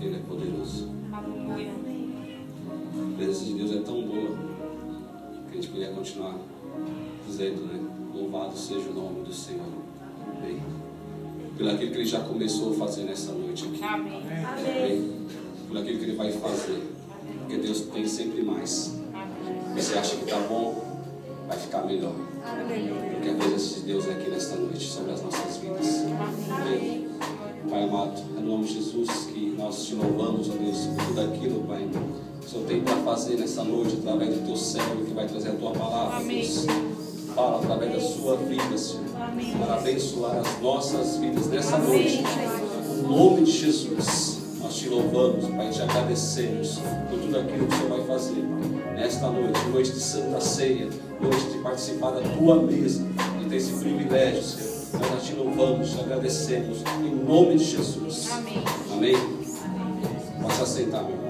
Ele é poderoso. Aleluia. A presença de Deus é tão boa que a gente poderia continuar dizendo, né? Louvado seja o nome do Senhor. Amém. Pelo aquilo que Ele já começou a fazer nessa noite aqui. Amém. Amém. Pelo aquilo que Ele vai fazer. Porque Deus tem sempre mais. Você acha que está bom, vai ficar melhor. Porque a presença de Deus é aqui nesta noite sobre as nossas vidas. Amém. Pai amado, é no nome de Jesus que nós te louvamos, ó Deus, por tudo aquilo, Pai, que o Senhor tem para fazer nessa noite, através do teu servo que vai trazer a tua palavra, Deus. Fala através da sua vida, Senhor, para abençoar as nossas vidas nessa noite. Em nome de Jesus, nós te louvamos, Pai, te agradecemos por tudo aquilo que o Senhor vai fazer, Pai, nesta noite, noite de Santa Ceia, noite de participar da tua mesa, de ter esse privilégio, Senhor. Nós te louvamos, te agradecemos, em nome de Jesus. Amém. Amém. Posso aceitar, meu irmão.